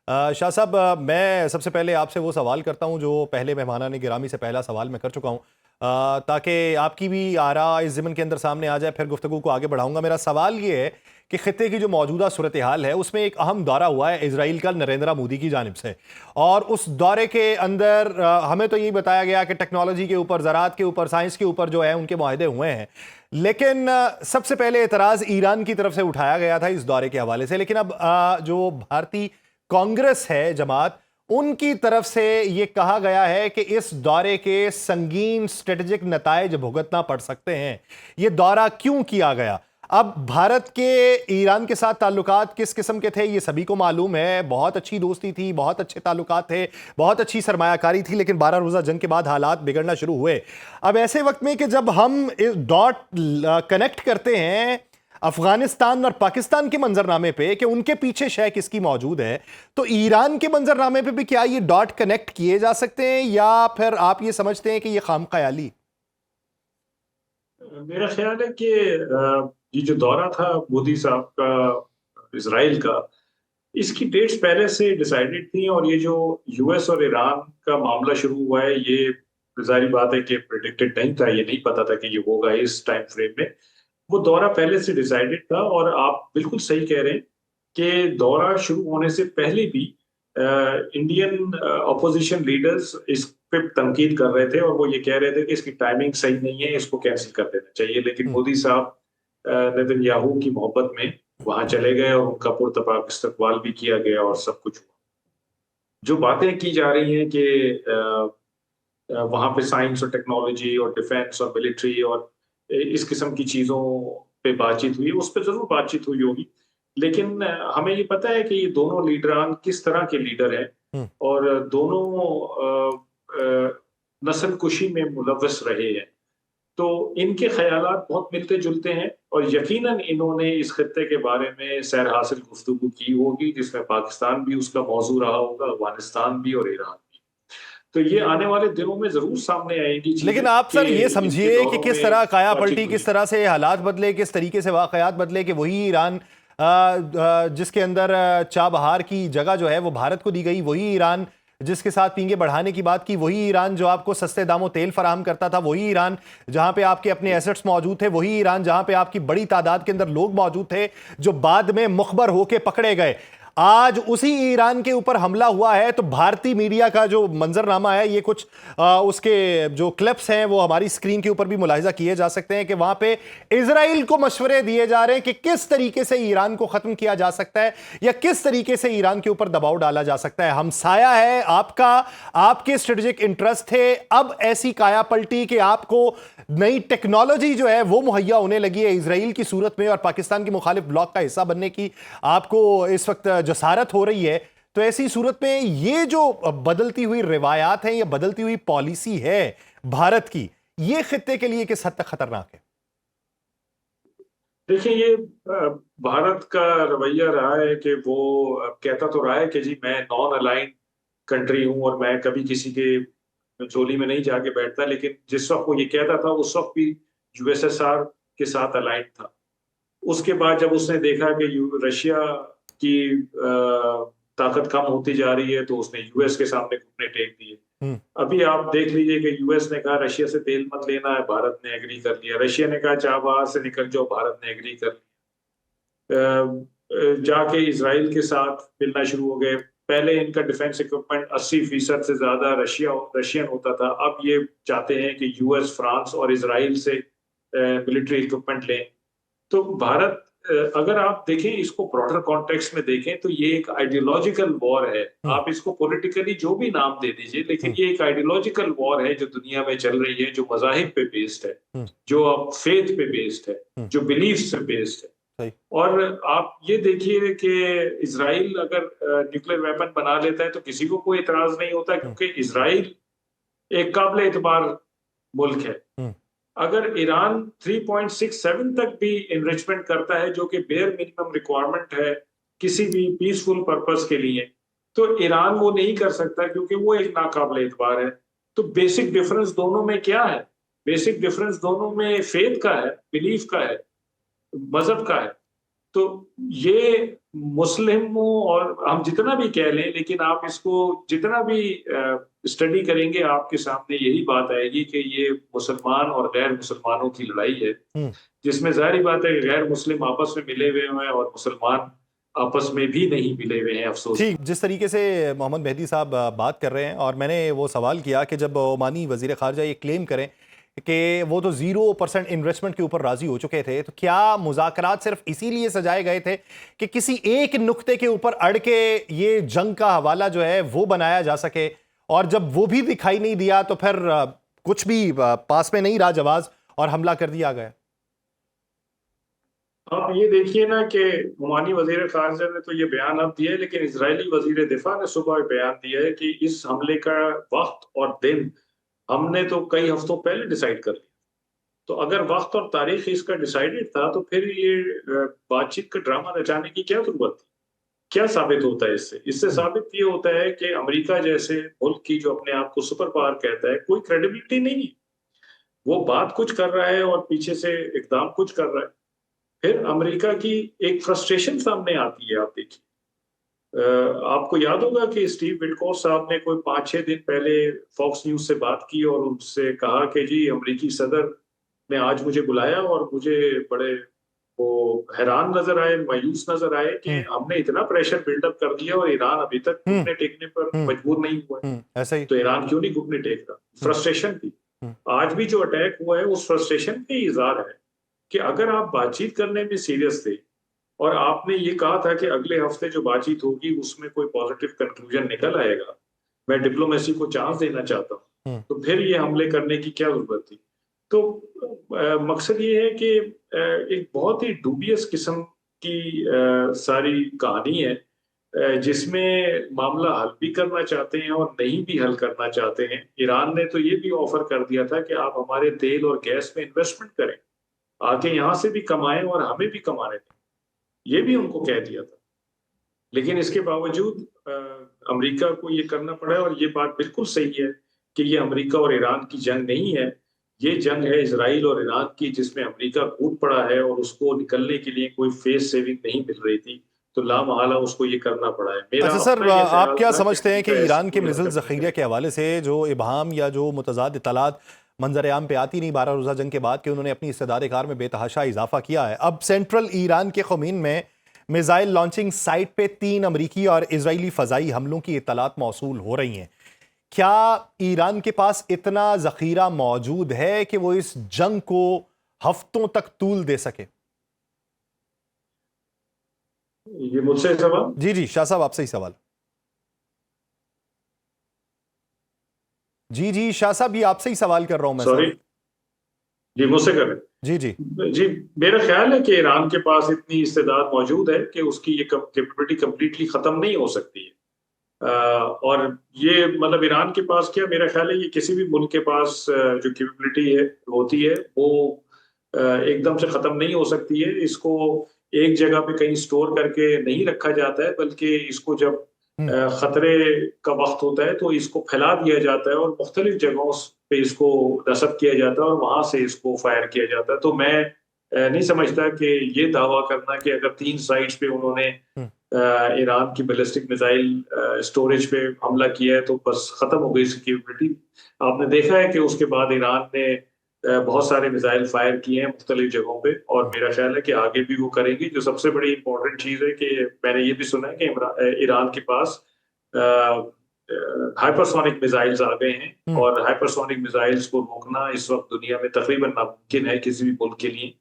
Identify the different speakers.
Speaker 1: शाह साहब, मैं सबसे पहले आपसे वो सवाल करता हूं जो पहले मेहमानाने गिरामी से पहला सवाल मैं कर चुका हूं, ताकि आपकी भी आरा इस ज़िमन के अंदर सामने आ जाए, फिर गुफ्तगू को आगे बढ़ाऊंगा। मेरा सवाल ये है कि खित्ते की जो मौजूदा सूरत हाल है उसमें एक अहम दौरा हुआ है इसराइल का नरेंद्र मोदी की जानिब से, और उस दौरे के अंदर हमें तो यही बताया गया कि टेक्नोलॉजी के ऊपर, ज़राअत के ऊपर, साइंस के ऊपर जो है उनके मुआहदे हुए हैं। लेकिन सबसे पहले एतराज़ ईरान की तरफ से उठाया गया था इस दौरे के हवाले से, लेकिन अब जो भारतीय कांग्रेस है, जमात, उनकी तरफ से यह कहा गया है कि इस दौरे के संगीन स्ट्रेटेजिक नताइज भुगतना पड़ सकते हैं। यह दौरा क्यों किया गया? अब भारत के ईरान के साथ ताल्लुकात किस किस्म के थे ये सभी को मालूम है। बहुत अच्छी दोस्ती थी, बहुत अच्छे ताल्लुकात थे, बहुत अच्छी सरमायाकारी थी, लेकिन 12 रोज़ा जंग के बाद हालात बिगड़ना शुरू हुए। अब ऐसे वक्त में कि जब हम इस डॉट कनेक्ट करते हैं अफगानिस्तान और पाकिस्तान के मंजरनामे पे कि उनके पीछे शय किसकी मौजूद है, तो ईरान के मंजरनामे पे भी क्या ये डॉट कनेक्ट किए जा सकते हैं, या फिर आप ये समझते हैं कि ये खामख्याली?
Speaker 2: मेरा ख्याल है कि ये जो दौरा था मोदी साहब का इजराइल का, इसकी डेट्स पहले से डिसाइडेड थी। और ये जो यूएस और ईरान का मामला शुरू हुआ है, ये जाहिर बात है कि प्रेडिक्टेड नहीं था, ये नहीं पता था कि ये होगा इस टाइम फ्रेम में। वो दौरा पहले से डिसाइडेड था। और आप बिल्कुल सही कह रहे हैं कि दौरा शुरू होने से पहले भी इंडियन अपोजिशन लीडर्स इस पे तनकीद कर रहे थे, और वो ये कह रहे थे कि इसकी टाइमिंग सही नहीं है, इसको कैंसिल कर देना चाहिए। लेकिन मोदी साहब नेतन्याहू की मोहब्बत में वहां चले गए और उनका पुरतपाक इस्तकबाल भी किया गया और सब कुछ हुआ। जो बातें की जा रही हैं कि वहां पे साइंस और टेक्नोलॉजी और डिफेंस और मिलिट्री और इस किस्म की चीजों पे बातचीत हुई, उस पर जरूर बातचीत हुई होगी। लेकिन हमें ये पता है कि ये दोनों लीडरान किस तरह के लीडर हैं, और दोनों नस्ल कुशी में मुलव्वस रहे हैं। तो इनके ख्यालात बहुत मिलते जुलते हैं, और यकीनन इन्होंने इस खत्ते के बारे में सैर हासिल गुफ्तगू की होगी, जिसमें पाकिस्तान भी उसका मौजू रहा होगा, अफगानिस्तान भी और ईरान भी। तो ये आने वाले दिनों में जरूर सामने आएंगी चीजें
Speaker 1: लेकिन आप
Speaker 2: कि
Speaker 1: सर ये
Speaker 2: इनके
Speaker 1: समझिए कि
Speaker 2: दौरों
Speaker 1: किस
Speaker 2: में
Speaker 1: तरह काया
Speaker 2: बातचीत
Speaker 1: पलटी,
Speaker 2: हुई।
Speaker 1: किस तरह से हालात बदले, किस तरीके से वाकयात बदले कि वही ईरान जिसके अंदर चाबहार की जगह जो है वो भारत को दी गई, वही ईरान जिसके साथ पींगे बढ़ाने की बात की, वही ईरान जो आपको सस्ते दामों तेल फराहम करता था, वही ईरान जहां पे आपके अपने एसेट्स मौजूद थे, वही ईरान जहां पे आपकी बड़ी तादाद के अंदर लोग मौजूद थे जो बाद में मुखबर होके पकड़े गए। आज उसी ईरान के ऊपर हमला हुआ है। तो भारतीय मीडिया का जो मंजरनामा है, ये कुछ उसके जो क्लिप्स हैं वो हमारी स्क्रीन के ऊपर भी मुलाहिजा किए जा सकते हैं कि वहां पे इजराइल को मशवरे दिए जा रहे हैं कि किस तरीके से ईरान को खत्म किया जा सकता है, या किस तरीके से ईरान के ऊपर दबाव डाला जा सकता है। हमसाया है आपका, आपके स्ट्रेटेजिक इंटरेस्ट थे, अब ऐसी काया पलटी कि आपको नई टेक्नोलॉजी जो है वो मुहैया होने लगी है इजराइल की सूरत में, और पाकिस्तान के मुखालिफ ब्लॉक का हिस्सा बनने की आपको इस वक्त जसारत हो रही है। तो ऐसी सूरत में ये जो बदलती हुई रिवायात हैं, ये बदलती हुई पॉलिसी है भारत की, ये खित्ते के लिए किस हद तक खतरनाक है?
Speaker 2: देखिए, ये भारत का रवैया रहा है कि वो कहता तो रहा है कि जी मैं नॉन अलाइंड कंट्री हूं और मैं कभी किसी के झोली में नहीं जाके बैठता। लेकिन जिस वक्त वो ये कहता था, उस वक्त भी यूएसएसआर के साथ अलाइंड था। उसके बाद जब उसने देखा कि रशिया की ताकत कम होती जा रही है, तो उसने यूएस के सामने घुटने टेक दिए।
Speaker 1: हम्म।
Speaker 2: अभी आप देख लीजिए कि यूएस ने कहा रशिया से तेल मत लेना है, भारत ने एग्री कर लिया। रशिया ने कहा चाबहार से निकल जाओ, भारत ने एग्री कर लिया। जाके इसराइल के साथ मिलना शुरू हो गए। पहले इनका डिफेंस इक्विपमेंट 80% से ज्यादा रशियन होता था। अब ये चाहते हैं कि यूएस, फ्रांस और इसराइल से मिलिट्री इक्विपमेंट लें। तो भारत, अगर आप देखें इसको ब्रॉडर कॉन्टेक्स्ट में देखें, तो ये एक आइडियोलॉजिकल वॉर है।
Speaker 1: हम्म।
Speaker 2: आप इसको पॉलिटिकली जो भी नाम दे दीजिए, लेकिन
Speaker 1: हम्म।
Speaker 2: ये एक आइडियोलॉजिकल वॉर है जो दुनिया में चल रही है, जो मजाहिब पे बेस्ड है,
Speaker 1: हम्म।
Speaker 2: जो अब फेथ पे बेस्ड है,
Speaker 1: हम्म।
Speaker 2: जो बिलीफ पे बेस्ड है।
Speaker 1: सही।
Speaker 2: और आप ये देखिए कि इसराइल अगर न्यूक्लियर वेपन बना लेता है तो किसी को कोई इतराज नहीं होता,
Speaker 1: हम्म।
Speaker 2: क्योंकि इसराइल एक काबिल एतबार मुल्क है।
Speaker 1: हम्म।
Speaker 2: अगर ईरान 3.67 तक भी इनरिचमेंट करता है, जो कि बेयर मिनिमम रिक्वायरमेंट है किसी भी पीसफुल पर्पस के लिए, तो ईरान वो नहीं कर सकता, क्योंकि वो एक नाकाबिल एतबार है। तो बेसिक डिफरेंस दोनों में क्या है? बेसिक डिफरेंस दोनों में फेथ का है, बिलीफ का है, मजहब का है। तो ये मुस्लिमों, और हम जितना भी कह लें, लेकिन आप इसको जितना भी स्टडी करेंगे आपके सामने यही बात आएगी कि ये मुसलमान और गैर मुसलमानों की लड़ाई है,
Speaker 1: हम्म।
Speaker 2: जिसमें जाहिर बात है कि गैर मुस्लिम आपस में मिले हुए हैं और मुसलमान आपस में भी नहीं मिले हुए हैं, अफसोस।
Speaker 1: ठीक, जिस तरीके से मोहम्मद मेहदी साहब बात कर रहे हैं, और मैंने वो सवाल किया कि जब ओमानी वजीर खारजा ये क्लेम करें कि वो तो 0% इन्वेस्टमेंट के ऊपर राजी हो चुके थे, तो क्या मुज़ाकरात सिर्फ इसीलिए सजाए गए थे कि किसी एक नुक्ते के ऊपर अड़ के ये जंग का हवाला जो है वो बनाया जा सके, और जब वो भी दिखाई नहीं दिया तो फिर कुछ भी पास में नहीं रहा जवाब और हमला कर दिया गया?
Speaker 2: आप ये देखिए ना कि ओमानी वजीर खारजा ने तो ये बयान अब दिया है, लेकिन इजरायली वजीर दिफा ने सुबह बयान दिया है कि इस हमले का वक्त और दिन हमने तो कई हफ्तों पहले डिसाइड कर लिया। तो अगर वक्त और तारीख इसका डिसाइडेड था, तो फिर ये बातचीत का ड्रामा रचाने की क्या जरूरत थी? क्या साबित होता है इससे? इससे साबित ये होता है कि अमेरिका जैसे मुल्क की, जो अपने आप को सुपर पावर कहता है, कोई क्रेडिबिलिटी नहीं है। वो बात कुछ कर रहा है और पीछे से इकदाम कुछ कर रहा है। फिर अमेरिका की एक फ्रस्ट्रेशन सामने आती है, आप देखिए। आपको याद होगा कि स्टीव विटकोफ साहब ने कोई 5-6 दिन पहले फॉक्स न्यूज से बात की और उनसे कहा कि जी, अमेरिकी सदर ने आज मुझे बुलाया और मुझे बड़े वो हैरान नजर आए, मायूस नजर आए कि
Speaker 1: हम्म।
Speaker 2: हमने इतना प्रेशर बिल्डअप कर दिया और ईरान अभी तक
Speaker 1: हम्म।
Speaker 2: घुटने टेकने पर
Speaker 1: हम्म।
Speaker 2: मजबूर नहीं हुआ है।
Speaker 1: ऐसा ही।
Speaker 2: तो ईरान क्यों नहीं घुटने टेक रहा?
Speaker 1: हम्म।
Speaker 2: फ्रस्ट्रेशन थी।
Speaker 1: हम्म।
Speaker 2: आज भी जो अटैक हुआ है उस फ्रस्ट्रेशन का इजहार है कि अगर आप बातचीत करने में सीरियस थे और आपने ये कहा था कि अगले हफ्ते जो बातचीत होगी उसमें कोई पॉजिटिव कंक्लूजन निकल आएगा, मैं डिप्लोमेसी को चांस देना चाहता हूँ,
Speaker 1: हम्म।
Speaker 2: तो फिर ये हमले करने की क्या जरूरत थी? तो मकसद ये है कि एक बहुत ही डूबियस किस्म की सारी कहानी है, जिसमें मामला हल भी करना चाहते हैं और नहीं भी हल करना चाहते हैं। ईरान ने तो ये भी ऑफर कर दिया था कि आप हमारे तेल और गैस में इन्वेस्टमेंट करें, आके यहाँ से भी कमाएं और हमें भी कमाने दें, ये भी उनको कह दिया था। लेकिन इसके बावजूद अमेरिका को ये करना पड़ा है, और ये बात बिल्कुल सही है कि ये अमेरिका और ईरान की जंग नहीं है, ये जंग है इजराइल और ईरान की, जिसमें अमेरिका कूद पड़ा है और उसको निकलने के लिए कोई फेस सेविंग नहीं मिल रही थी, तो लामहला उसको ये करना पड़ा है। मेरा
Speaker 1: अच्छा सर,
Speaker 2: अपना ये
Speaker 1: आप
Speaker 2: ख्याल
Speaker 1: क्या
Speaker 2: था
Speaker 1: समझते हैं कि
Speaker 2: अमेरिका ऐसी
Speaker 1: ईरान के
Speaker 2: कोई
Speaker 1: मिसाइल
Speaker 2: हरकत नहीं
Speaker 1: जखीरे के
Speaker 2: करेगी।
Speaker 1: हवाले से जो इबहम या जो मुतज़ाद इत्तलात मंजर आम पे आती नहीं 12 रोज़ा जंग के बाद कि उन्होंने अपनी इस्तेदाद कार में बेतहाशा इजाफा किया है, अब सेंट्रल ईरान के ख़ुमीन में मिसाइल लॉन्चिंग साइट पे 3 अमरीकी और इजरायली फ़ज़ाई हमलों की इत्तलात मौसूल हो रही हैं। क्या ईरान के पास इतना ज़ख़ीरा मौजूद है कि वो इस जंग को हफ्तों तक तूल दे सके?
Speaker 2: ये मुझसे सवाल?
Speaker 1: जी जी शाह साहब, आपसे ही सवाल। जी जी शाह साहब, ये आपसे ही सवाल कर रहा हूं मैं सर।
Speaker 2: सॉरी, जी मुझसे कर रहे
Speaker 1: जी जी।
Speaker 2: हैं। जी, मेरा ख्याल है कि ईरान के पास इतनी इस्तेदाद मौजूद है कि उसकी ये कैपेबिलिटी कंप्लीटली खत्म नहीं हो सकती है। और ये मतलब ईरान के पास क्या, मेरा ख्याल है ये किसी भी मुल्क के पास जो कैपेबिलिटी है होती है वो एकदम से खत्म नहीं हो सकती है। इसको एक जगह पे कहीं स्टोर करके नहीं रखा जाता है, बल्कि इसको जब
Speaker 1: हम्म।
Speaker 2: खतरे का वक्त होता है तो इसको फैला दिया जाता है और मुख्तलिफ जगहों पे इसको नस्ब किया जाता है और वहां से इसको फायर किया जाता है। तो मैं नहीं समझता कि ये दावा करना कि अगर 3 साइट्स पे उन्होंने
Speaker 1: हम्म।
Speaker 2: ईरान की बैलिस्टिक मिसाइल स्टोरेज पे हमला किया है तो बस खत्म हो गई इसकी कैपेबिलिटी। आपने देखा है कि उसके बाद ईरान ने बहुत सारे मिसाइल फायर किए हैं मुख्तलिफ जगहों पे, और मेरा ख्याल है कि आगे भी वो करेंगी। जो सबसे बड़ी इंपॉर्टेंट चीज है कि मैंने ये भी सुना है कि ईरान के पास हाइपरसोनिक मिसाइल्स आ गए हैं,
Speaker 1: हम्म।
Speaker 2: और हाइपरसोनिक मिसाइल्स को रोकना इस वक्त दुनिया में तकरीबन नामुमकिन है किसी भी मुल्क के लिए।